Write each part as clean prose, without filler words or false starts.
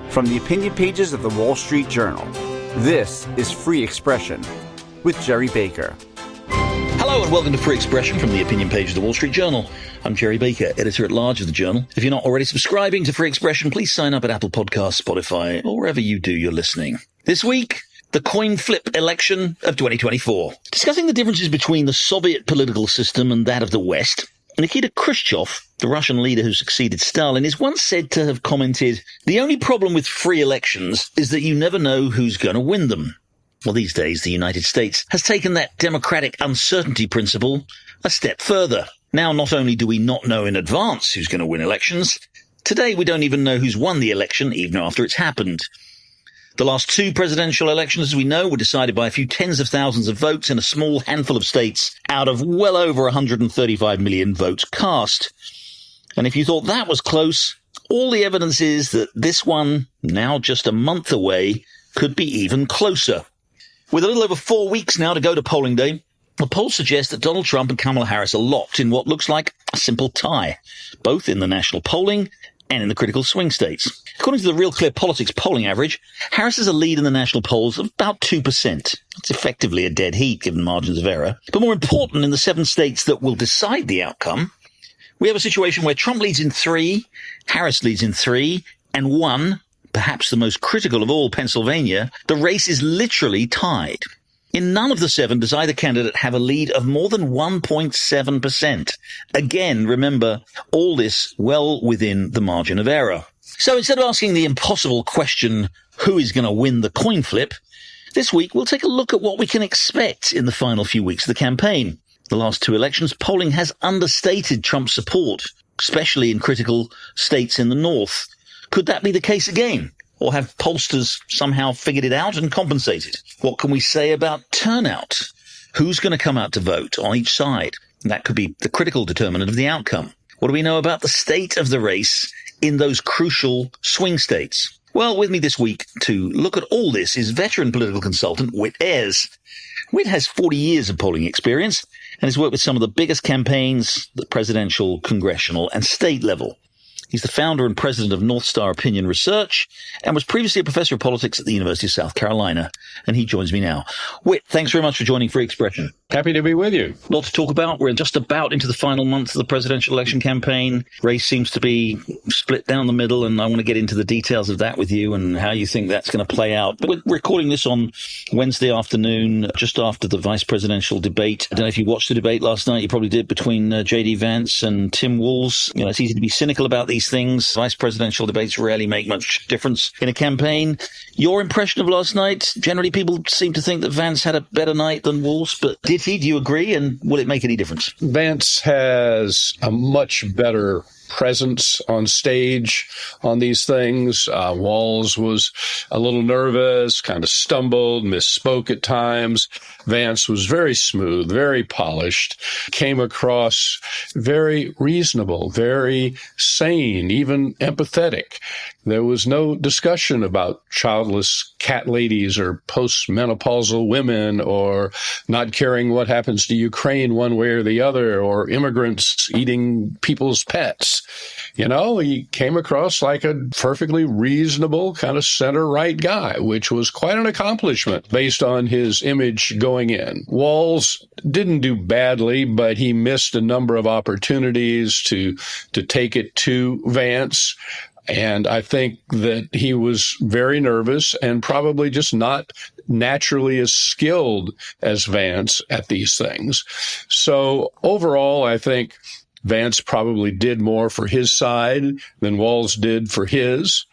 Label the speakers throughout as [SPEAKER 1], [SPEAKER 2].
[SPEAKER 1] From the opinion pages of the Wall Street Journal, this is Free Expression with Gerry Baker.
[SPEAKER 2] Hello and welcome to Free Expression from the opinion page of the Wall Street Journal. I'm Gerry Baker, editor-at-large of the Journal. If you're not already subscribing to Free Expression, please sign up at Apple Podcasts, Spotify, or wherever you do your listening. This week, the coin flip election of 2024. Discussing the differences between the Soviet political system and that of the West, Nikita Khrushchev, the Russian leader who succeeded Stalin, is once said to have commented, "The only problem with free elections is that you never know who's going to win them." Well, these days, the United States has taken that democratic uncertainty principle a step further. Now, not only do we not know in advance who's going to win elections, today we don't even know who's won the election even after it's happened. The last two presidential elections, as we know, were decided by a few tens of thousands of votes in a small handful of states out of well over 135 million votes cast. And if you thought that was close, all the evidence is that this one, now just a month away, could be even closer. With a little over 4 weeks now to go to polling day, the polls suggest that Donald Trump and Kamala Harris are locked in what looks like a simple tie, both in the national polling and in the critical swing states. According to the Real Clear Politics polling average, Harris has a lead in the national polls of about 2%. It's effectively a dead heat given margins of error. But more important, in the 7 states that will decide the outcome, we have a situation where Trump leads in 3, Harris leads in 3, and 1, perhaps the most critical of all, Pennsylvania, the race is literally tied. In none of the 7 does either candidate have a lead of more than 1.7%. Again, remember, all this well within the margin of error. So instead of asking the impossible question, who is going to win the coin flip, this week we'll take a look at what we can expect in the final few weeks of the campaign. The last 2 elections, polling has understated Trump's support, especially in critical states in the north. Could that be the case again? Or have pollsters somehow figured it out and compensated? What can we say about turnout? Who's going to come out to vote on each side? That could be the critical determinant of the outcome. What do we know about the state of the race in those crucial swing states? Well, with me this week to look at all this is veteran political consultant Whit Ayres. Whit has 40 years of polling experience and has worked with some of the biggest campaigns, the presidential, congressional, and state level. He's the founder and president of North Star Opinion Research and was previously a professor of politics at the University of South Carolina. And he joins me now. Whit, thanks very much for joining Free Expression.
[SPEAKER 3] Happy to be with you.
[SPEAKER 2] A lot to talk about. We're just about into the final months of the presidential election campaign. Race seems to be split down the middle, and I want to get into the details of that with you and how you think that's going to play out. But we're recording this on Wednesday afternoon, just after the vice presidential debate. I don't know if you watched the debate last night. You probably did, between J.D. Vance and Tim Walz. You know, it's easy to be cynical about these things. Vice presidential debates rarely make much difference in a campaign. Your impression of last night? Generally, people seem to think that Vance had a better night than Walz, but did he? Do you agree? And will it make any difference?
[SPEAKER 3] Vance has a much better presence on stage on these things. Walz was a little nervous, kind of stumbled, misspoke at times. Vance was very smooth, very polished, came across very reasonable, very sane, even empathetic. There was no discussion about childless cat ladies or postmenopausal women or not caring what happens to Ukraine one way or the other or immigrants eating people's pets. You know, he came across like a perfectly reasonable kind of center-right guy, which was quite an accomplishment based on his image going in. Walz didn't do badly, but he missed a number of opportunities to take it to Vance. And I think that he was very nervous and probably just not naturally as skilled as Vance at these things. So overall, I think Vance probably did more for his side than Walz did for his.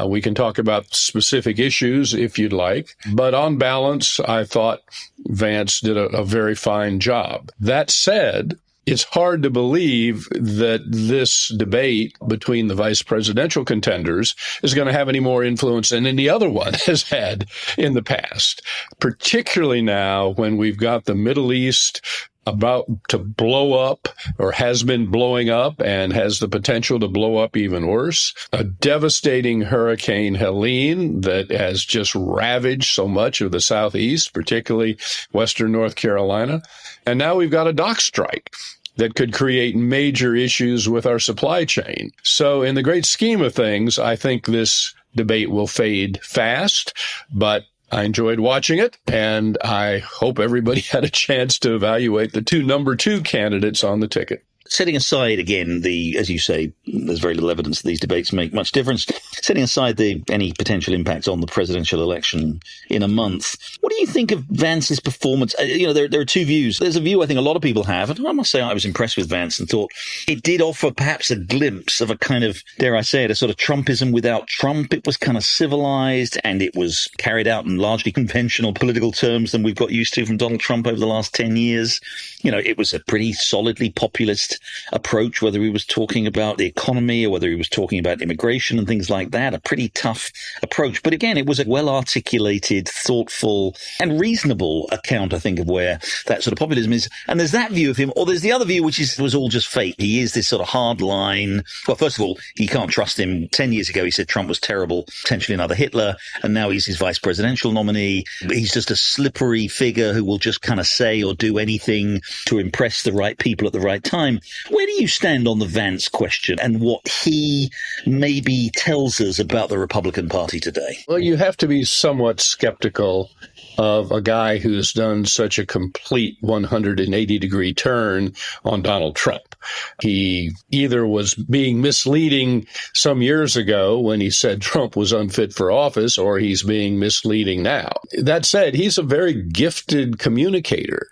[SPEAKER 3] We can talk about specific issues if you'd like. But on balance, I thought Vance did a very fine job. That said, it's hard to believe that this debate between the vice presidential contenders is going to have any more influence than any other one has had in the past, particularly now when we've got the Middle East about to blow up or has been blowing up and has the potential to blow up even worse. A devastating Hurricane Helene that has just ravaged so much of the Southeast, particularly Western North Carolina. And now we've got a dock strike that could create major issues with our supply chain. So in the great scheme of things, I think this debate will fade fast, but I enjoyed watching it, and I hope everybody had a chance to evaluate the two number 2 candidates on the ticket.
[SPEAKER 2] Setting aside, again, as you say, there's very little evidence that these debates make much difference. Setting aside any potential impact on the presidential election in a month, what do you think of Vance's performance? There are two views. There's a view I think a lot of people have, and I must say I was impressed with Vance and thought it did offer perhaps a glimpse of a kind of, dare I say it, a sort of Trumpism without Trump. It was kind of civilized, and it was carried out in largely conventional political terms than we've got used to from Donald Trump over the last 10 years. It was a pretty solidly populist approach, whether he was talking about the economy or whether he was talking about immigration and things like that, a pretty tough approach. But again, it was a well-articulated, thoughtful and reasonable account, I think, of where that sort of populism is. And there's that view of him, or there's the other view, which was all just fake. He is this sort of hard line. Well, first of all, you can't trust him. 10 years ago, he said Trump was terrible, potentially another Hitler, and now he's his vice presidential nominee. He's just a slippery figure who will just kind of say or do anything to impress the right people at the right time. Where do you stand on the Vance question and what he maybe tells us about the Republican Party today?
[SPEAKER 3] Well, you have to be somewhat skeptical of a guy who's done such a complete 180-degree turn on Donald Trump. He either was being misleading some years ago when he said Trump was unfit for office, or he's being misleading now. That said, he's a very gifted communicator.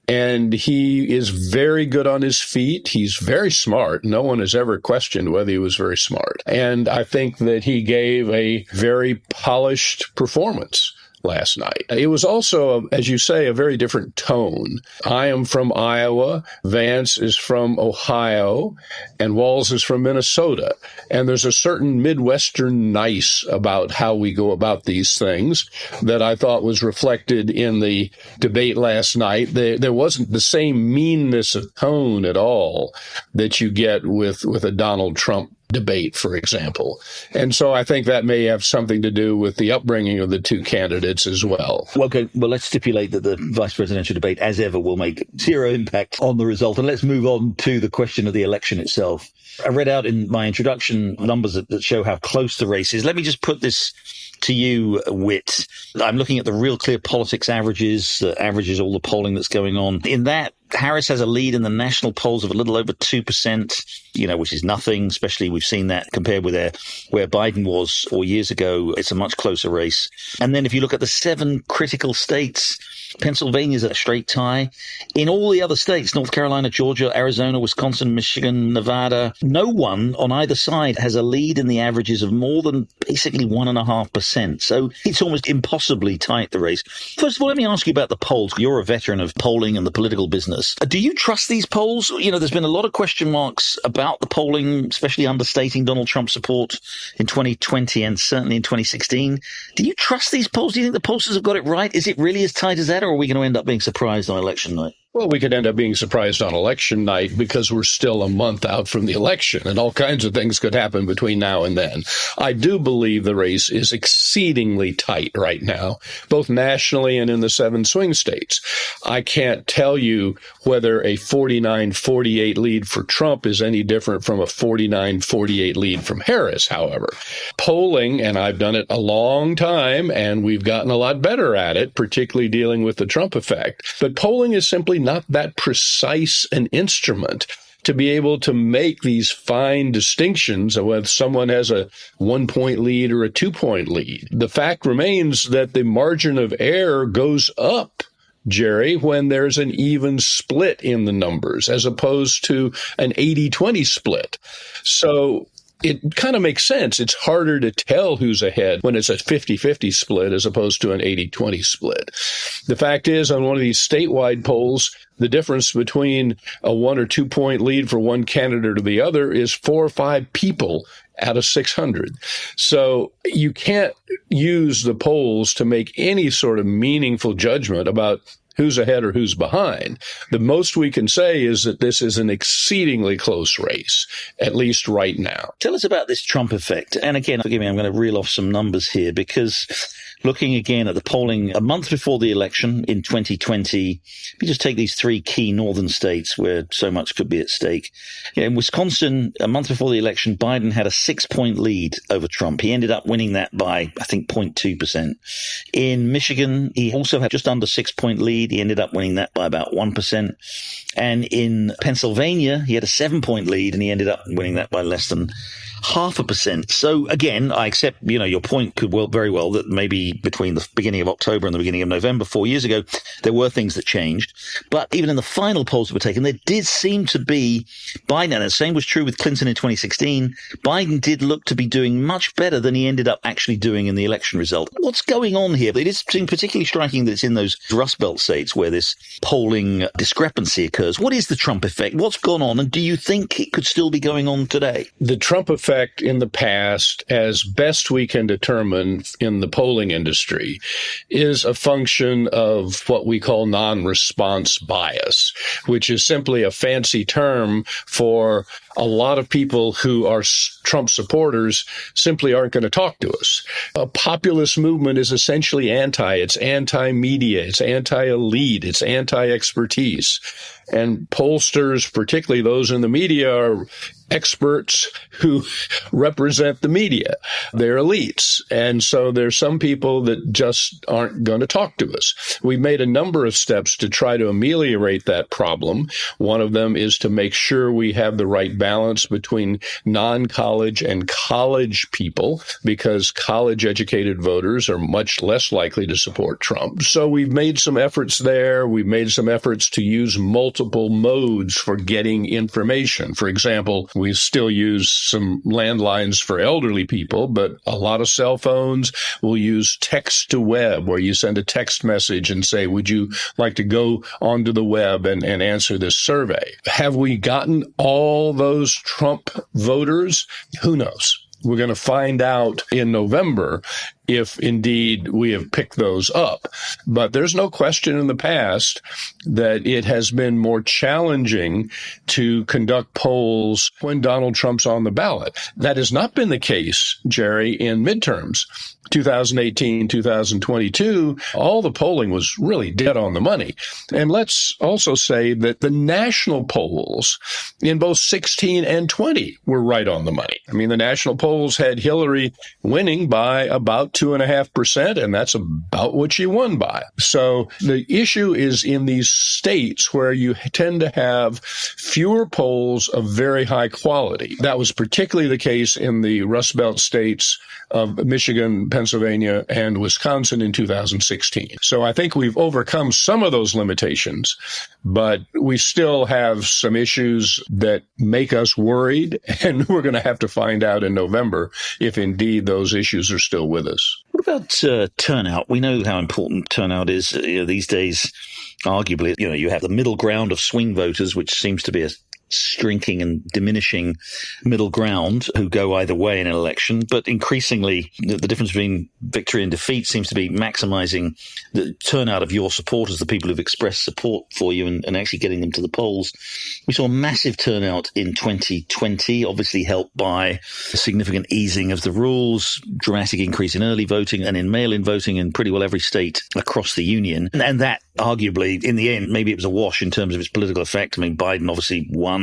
[SPEAKER 3] And he is very good on his feet. He's very smart. No one has ever questioned whether he was very smart. And I think that he gave a very polished performance last night. It was also, as you say, a very different tone. I am from Iowa, Vance is from Ohio, and Walz is from Minnesota. And there's a certain Midwestern nice about how we go about these things that I thought was reflected in the debate last night. There wasn't the same meanness of tone at all that you get with a Donald Trump debate, for example. And so I think that may have something to do with the upbringing of the two candidates as well.
[SPEAKER 2] Okay, well, let's stipulate that the vice presidential debate, as ever, will make zero impact on the result. And let's move on to the question of the election itself. I read out in my introduction numbers that show how close the race is. Let me just put this to you, Whit. I'm looking at the Real Clear Politics averages, averages all the polling that's going on. In that, Harris has a lead in the national polls of a little over 2%, which is nothing, especially we've seen that compared with where Biden was 4 years ago. It's a much closer race. And then if you look at the 7 critical states, Pennsylvania's a straight tie. In all the other states, North Carolina, Georgia, Arizona, Wisconsin, Michigan, Nevada, no one on either side has a lead in the averages of more than basically 1.5%. So it's almost impossibly tight, the race. First of all, let me ask you about the polls. You're a veteran of polling and the political business. Do you trust these polls? There's been a lot of question marks about the polling, especially understating Donald Trump's support in 2020 and certainly in 2016. Do you trust these polls? Do you think the pollsters have got it right? Is it really as tight as that, or are we going to end up being surprised on election night?
[SPEAKER 3] Well, we could end up being surprised on election night because we're still a month out from the election, and all kinds of things could happen between now and then. I do believe the race is exceedingly tight right now, both nationally and in the 7 swing states. I can't tell you whether a 49-48 lead for Trump is any different from a 49-48 lead from Harris, however. Polling, and I've done it a long time, and we've gotten a lot better at it, particularly dealing with the Trump effect. But polling is simply not that precise an instrument to be able to make these fine distinctions of whether someone has a 1-point lead or a 2-point lead. The fact remains that the margin of error goes up, Jerry, when there's an even split in the numbers, as opposed to an 80-20 split. So it kind of makes sense. It's harder to tell who's ahead when it's a 50-50 split as opposed to an 80-20 split. The fact is, on one of these statewide polls, the difference between a 1 or 2 point lead for one candidate or the other is 4 or 5 people out of 600. So you can't use the polls to make any sort of meaningful judgment about who's ahead or who's behind. The most we can say is that this is an exceedingly close race, at least right now.
[SPEAKER 2] Tell us about this Trump effect. And again, forgive me, I'm going to reel off some numbers here because looking again at the polling a month before the election in 2020, we just take these three key northern states where so much could be at stake. In Wisconsin, a month before the election, Biden had a 6-point lead over Trump. He ended up winning that by, I think, 0.2%. In Michigan, he also had just under 6-point lead. He ended up winning that by about 1%. And in Pennsylvania, he had a 7-point lead and he ended up winning that by less than 0.5%. So again, I accept, your point could very well that maybe between the beginning of October and the beginning of November 4 years ago, there were things that changed. But even in the final polls that were taken, there did seem to be Biden, and the same was true with Clinton in 2016. Biden did look to be doing much better than he ended up actually doing in the election result. What's going on here? It is particularly striking that it's in those Rust Belt states where this polling discrepancy occurs. What is the Trump effect? What's gone on? And do you think it could still be going on today?
[SPEAKER 3] The Trump effect in the past, as best we can determine in the polling industry, is a function of what we call non-response bias, which is simply a fancy term for a lot of people who are Trump supporters simply aren't going to talk to us. A populist movement is essentially it's anti-media, it's anti-elite, it's anti-expertise. And pollsters, particularly those in the media, are experts who represent the media. They're elites. And so there's some people that just aren't going to talk to us. We've made a number of steps to try to ameliorate that problem. One of them is to make sure we have the right balance between non-college and college people, because college-educated voters are much less likely to support Trump. So we've made some efforts there. We've made some efforts to use multiple modes for getting information. For example, we still use some landlines for elderly people, but a lot of cell phones will use text to web, where you send a text message and say, would you like to go onto the web and answer this survey? Have we gotten all those Trump voters? Who knows? We're going to find out in November if indeed we have picked those up. But there's no question in the past that it has been more challenging to conduct polls when Donald Trump's on the ballot. That has not been the case, Gerry, in midterms. 2018, 2022, all the polling was really dead on the money. And let's also say that the national polls in both 16 and 20 were right on the money. I mean, the national polls had Hillary winning by about 2.5%, and that's about what she won by. So the issue is in these states where you tend to have fewer polls of very high quality. That was particularly the case in the Rust Belt states of Michigan, Pennsylvania, and Wisconsin in 2016. So I think we've overcome some of those limitations, but we still have some issues that make us worried, and we're going to have to find out in November if indeed those issues are still with us.
[SPEAKER 2] What about turnout? We know how important turnout is these days. Arguably, you have the middle ground of swing voters, which seems to be a shrinking and diminishing middle ground who go either way in an election. But increasingly, the difference between victory and defeat seems to be maximizing the turnout of your supporters, the people who've expressed support for you, and actually getting them to the polls. We saw a massive turnout in 2020, obviously helped by a significant easing of the rules, dramatic increase in early voting and in mail-in voting in pretty well every state across the union. And that arguably, in the end, maybe it was a wash in terms of its political effect. I mean, Biden obviously won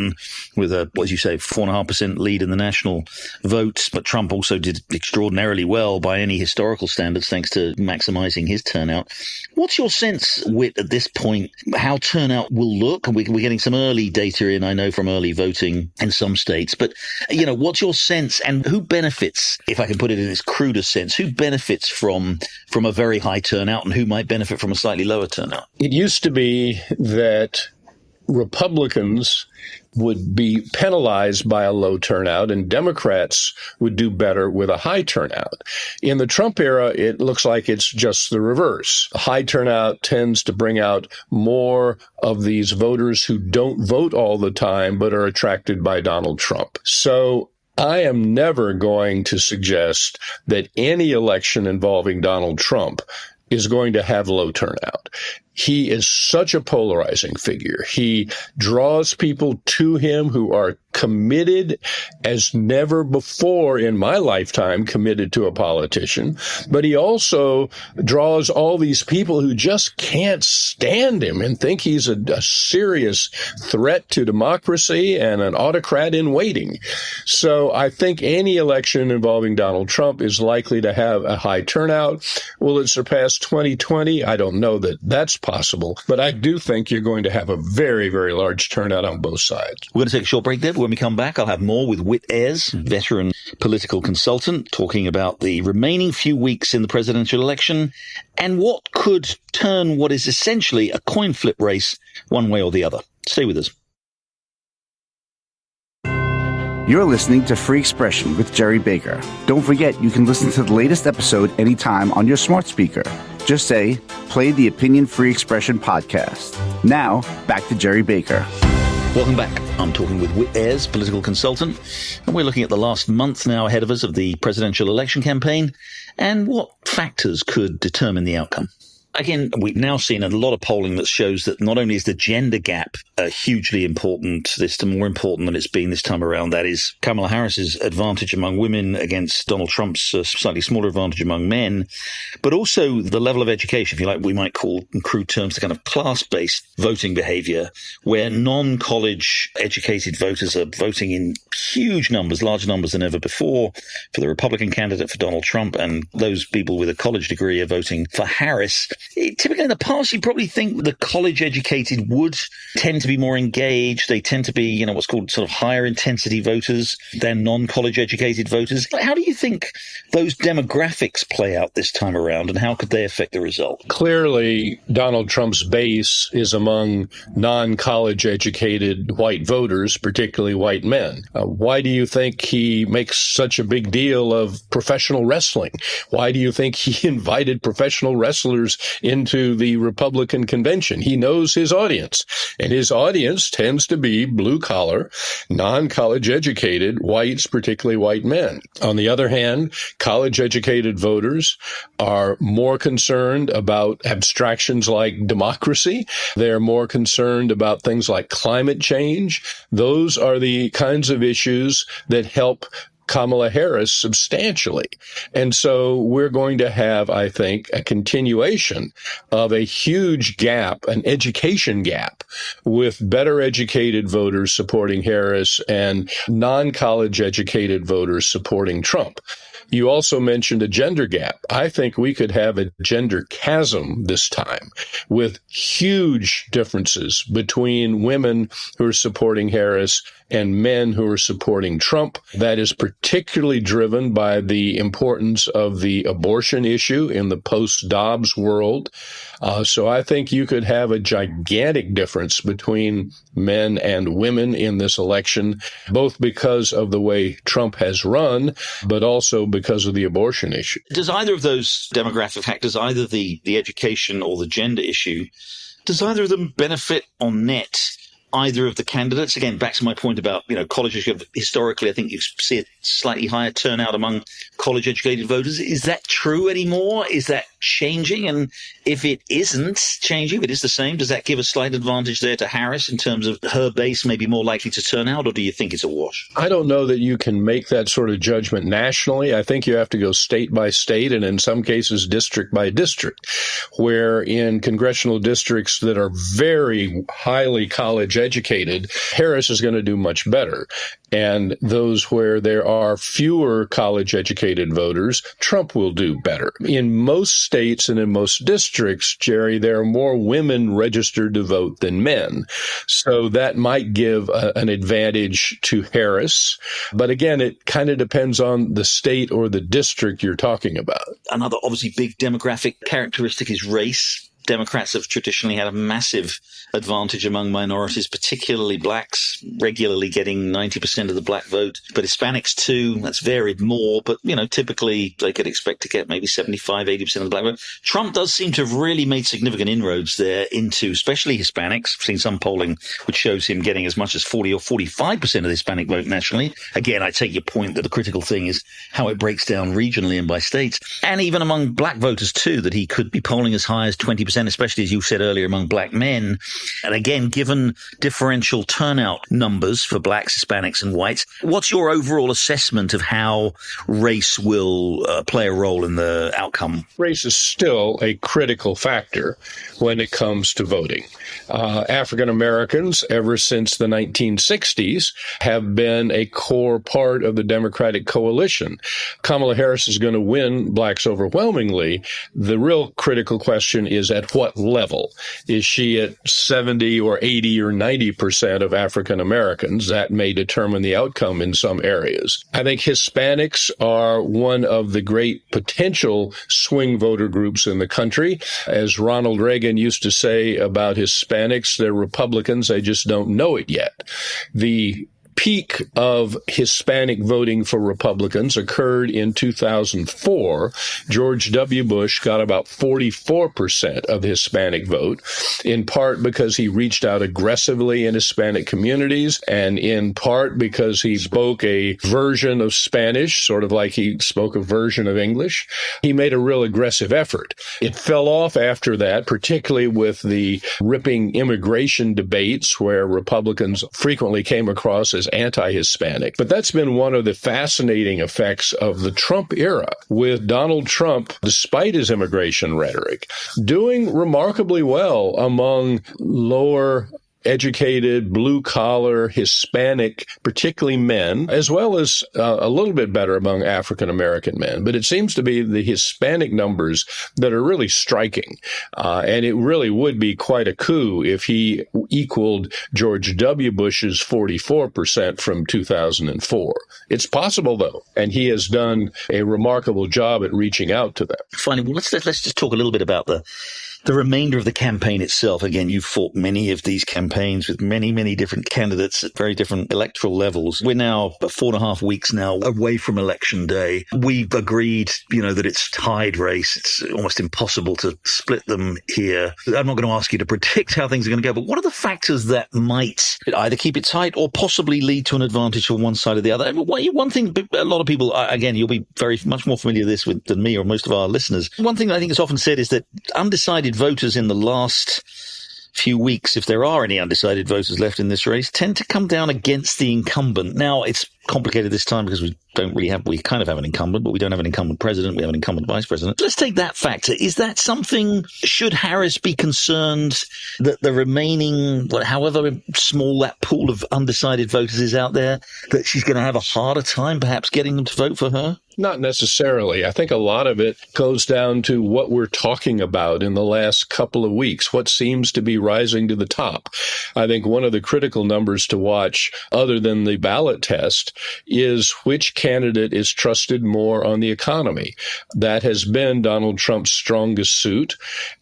[SPEAKER 2] with a, what you say, 4.5% lead in the national votes, but Trump also did extraordinarily well by any historical standards, thanks to maximizing his turnout. What's your sense, Whit, at this point, how turnout will look? And we're getting some early data in, I know, from early voting in some states, but, what's your sense, and who benefits, if I can put it in its crudest sense, who benefits from a very high turnout and who might benefit from a slightly lower turnout?
[SPEAKER 3] It used to be that Republicans would be penalized by a low turnout and Democrats would do better with a high turnout. In the Trump era, it looks like it's just the reverse. High turnout tends to bring out more of these voters who don't vote all the time but are attracted by Donald Trump. So I am never going to suggest that any election involving Donald Trump is going to have low turnout. he is such a polarizing figure. He draws people to him who are committed as never before in my lifetime committed to a politician. But he also draws all these people who just can't stand him and think he's a serious threat to democracy and an autocrat in waiting. So I think any election involving Donald Trump is likely to have a high turnout. Will it surpass 2020? I don't know that that's possible, but I do think you're going to have a very, very large turnout on both sides.
[SPEAKER 2] We're going to take a short break there. When we come back, I'll have more with Whit Ayres, veteran political consultant, talking about the remaining few weeks in the presidential election and what could turn what is essentially a coin flip race one way or the other. Stay with us.
[SPEAKER 1] You're listening to Free Expression with Gerry Baker. Don't forget, you can listen to the latest episode anytime on your smart speaker. Just say, play the Opinion Free Expression podcast. Now, back to Gerry Baker.
[SPEAKER 2] Welcome back. I'm talking with Whit Ayres, political consultant, and we're looking at the last month now ahead of us of the presidential election campaign and what factors could determine the outcome. Again, we've now seen a lot of polling that shows that not only is the gender gap hugely important, this more important than it's been this time around. That is Kamala Harris's advantage among women against Donald Trump's slightly smaller advantage among men, but also the level of education, if you like, we might call in crude terms the kind of class-based voting behavior, where non-college educated voters are voting in huge numbers, larger numbers than ever before, for the Republican candidate, for Donald Trump, and those people with a college degree are voting for Harris. Typically in the past, you probably think the college-educated would tend to be more engaged. They tend to be, what's called sort of higher intensity voters than non-college-educated voters. How do you think those demographics play out this time around, and how could they affect the result?
[SPEAKER 3] Clearly, Donald Trump's base is among non-college-educated white voters, particularly white men. Why do you think he makes such a big deal of professional wrestling? Why do you think he invited professional wrestlers into the Republican convention? He knows his audience, and his audience tends to be blue-collar, non-college educated whites, particularly white men. On the other hand, college-educated voters are more concerned about abstractions like democracy. They're more concerned about things like climate change. Those are the kinds of issues that help Kamala Harris substantially. And so we're going to have, I think, a continuation of a huge gap, an education gap, with better educated voters supporting Harris and non-college educated voters supporting Trump. You also mentioned a gender gap. I think we could have a gender chasm this time, with huge differences between women who are supporting Harris and men who are supporting Trump. That is particularly driven by the importance of the abortion issue in the post-Dobbs world. So I think you could have a gigantic difference between men and women in this election, both because of the way Trump has run, but also because of the abortion issue.
[SPEAKER 2] Does either of those demographic factors, either the education or the gender issue, does either of them benefit on net either of the candidates? Again, back to my point about, colleges. Historically, I think you see a slightly higher turnout among college-educated voters. Is that true anymore? Is that changing? And if it isn't changing, if it is the same, does that give a slight advantage there to Harris in terms of her base may be more likely to turn out, or do you think it's a wash?
[SPEAKER 3] I don't know that you can make that sort of judgment nationally. I think you have to go state by state, and in some cases district by district, where in congressional districts that are very highly college educated, Harris is going to do much better. And those where there are fewer college-educated voters, Trump will do better. In most states and in most districts, Gerry, there are more women registered to vote than men. So that might give an advantage to Harris. But again, it kind of depends on the state or the district you're talking about.
[SPEAKER 2] Another obviously big demographic characteristic is race. Democrats have traditionally had a massive advantage among minorities, particularly blacks, regularly getting 90% of the black vote. But Hispanics too, that's varied more, but, typically they could expect to get maybe 75, 80% of the black vote. Trump does seem to have really made significant inroads there into especially Hispanics. I've seen some polling which shows him getting as much as 40 or 45% of the Hispanic vote nationally. Again, I take your point that the critical thing is how it breaks down regionally and by states. And even among black voters too, that he could be polling as high as 20% 20%, especially as you said earlier, among black men. And again, given differential turnout numbers for blacks, Hispanics and whites, what's your overall assessment of how race will play a role in the outcome?
[SPEAKER 3] Race is still a critical factor when it comes to voting. African Americans, ever since the 1960s, have been a core part of the Democratic coalition. Kamala Harris is going to win blacks overwhelmingly. The real critical question is at what level? Is she at 70 or 80 or 90% of African Americans? That may determine the outcome in some areas. I think Hispanics are one of the great potential swing voter groups in the country. As Ronald Reagan used to say about Hispanics, they're Republicans, they just don't know it yet. The peak of Hispanic voting for Republicans occurred in 2004. George W. Bush got about 44% of the Hispanic vote, in part because he reached out aggressively in Hispanic communities, and in part because he spoke a version of Spanish, sort of like he spoke a version of English. He made a real aggressive effort. It fell off after that, particularly with the ripping immigration debates where Republicans frequently came across as anti-Hispanic. But that's been one of the fascinating effects of the Trump era, with Donald Trump, despite his immigration rhetoric, doing remarkably well among lower educated, blue-collar, Hispanic, particularly men, as well as a little bit better among African-American men. But it seems to be the Hispanic numbers that are really striking. And it really would be quite a coup if he equaled George W. Bush's 44% from 2004. It's possible, though, and he has done a remarkable job at reaching out to them.
[SPEAKER 2] Finally, well, let's just talk a little bit about the remainder of the campaign itself. Again, you've fought many of these campaigns with many, many different candidates at very different electoral levels. We're now 4.5 weeks now away from Election Day. We've agreed, that it's tied race. It's almost impossible to split them here. I'm not going to ask you to predict how things are going to go, but what are the factors that might either keep it tight or possibly lead to an advantage for one side or the other? One thing a lot of people, again, you'll be very much more familiar with this than me or most of our listeners. One thing that I think is often said is that undecided voters in the last few weeks, if there are any undecided voters left in this race, tend to come down against the incumbent. Now, it's complicated this time because we kind of have an incumbent, but we don't have an incumbent president. We have an incumbent vice president. Let's take that factor. Is that something, should Harris be concerned that the remaining, however small that pool of undecided voters is out there, that she's going to have a harder time perhaps getting them to vote for her?
[SPEAKER 3] Not necessarily. I think a lot of it goes down to what we're talking about in the last couple of weeks, what seems to be rising to the top. I think one of the critical numbers to watch, other than the ballot test, is which candidate is trusted more on the economy. That has been Donald Trump's strongest suit,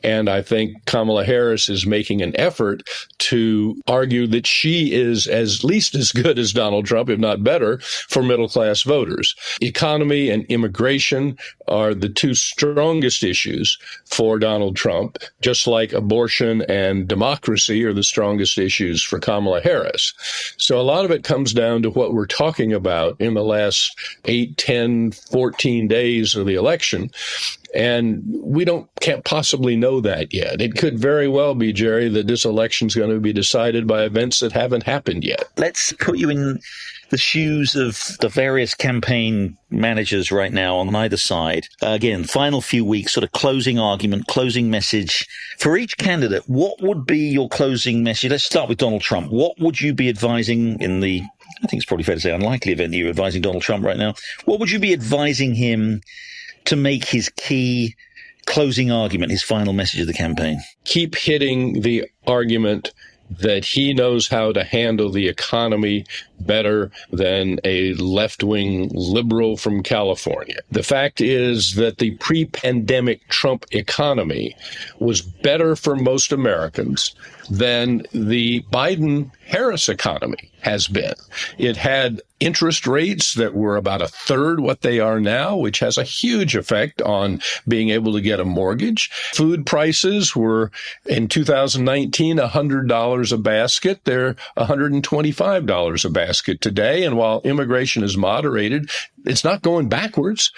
[SPEAKER 3] and I think Kamala Harris is making an effort to argue that she is at least as good as Donald Trump, if not better, for middle-class voters. Economy and immigration are the two strongest issues for Donald Trump, just like abortion and democracy are the strongest issues for Kamala Harris. So a lot of it comes down to what we're talking about in the last 8, 10, 14 days of the election. And we can't possibly know that yet. It could very well be, Jerry, that this election is going to be decided by events that haven't happened yet.
[SPEAKER 2] Let's put you in the shoes of the various campaign managers right now on either side. Again, final few weeks, sort of closing argument, closing message. For each candidate, what would be your closing message? Let's start with Donald Trump. What would you be advising in the, I think it's probably fair to say, unlikely event that you're advising Donald Trump right now? What would you be advising him to make his key closing argument, his final message of the campaign?
[SPEAKER 3] Keep hitting the argument that he knows how to handle the economy better than a left-wing liberal from California. The fact is that the pre-pandemic Trump economy was better for most Americans than the Biden-Harris economy has been. It had interest rates that were about a third what they are now, which has a huge effect on being able to get a mortgage. Food prices were, in 2019, $100 a basket. They're $125 a basket basket today. And while immigration is moderated, it's not going backwards.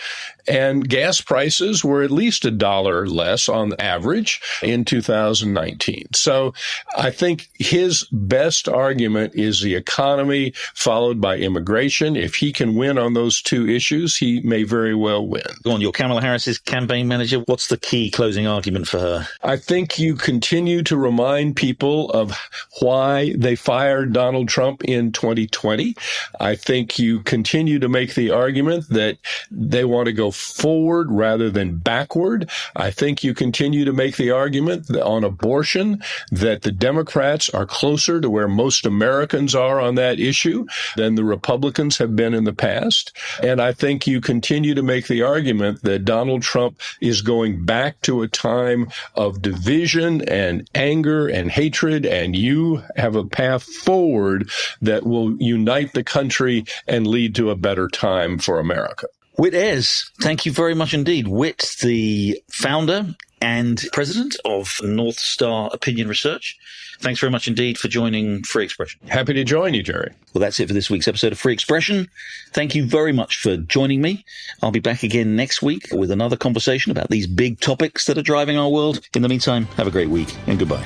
[SPEAKER 3] And gas prices were at least $1 less on average in 2019. So I think his best argument is the economy followed by immigration. If he can win on those two issues, he may very well win.
[SPEAKER 2] Go on, you're Kamala Harris's campaign manager. What's the key closing argument for her?
[SPEAKER 3] I think you continue to remind people of why they fired Donald Trump in 2020. I think you continue to make the argument that they want to go forward rather than backward. I think you continue to make the argument that on abortion that the Democrats are closer to where most Americans are on that issue than the Republicans have been in the past. And I think you continue to make the argument that Donald Trump is going back to a time of division and anger and hatred, and you have a path forward that will unite the country and lead to a better time for America.
[SPEAKER 2] Whit Ayres, thank you very much indeed. Whit, the founder and president of North Star Opinion Research. Thanks very much indeed for joining Free Expression.
[SPEAKER 3] Happy to join you, Jerry.
[SPEAKER 2] Well, that's it for this week's episode of Free Expression. Thank you very much for joining me. I'll be back again next week with another conversation about these big topics that are driving our world. In the meantime, have a great week and goodbye.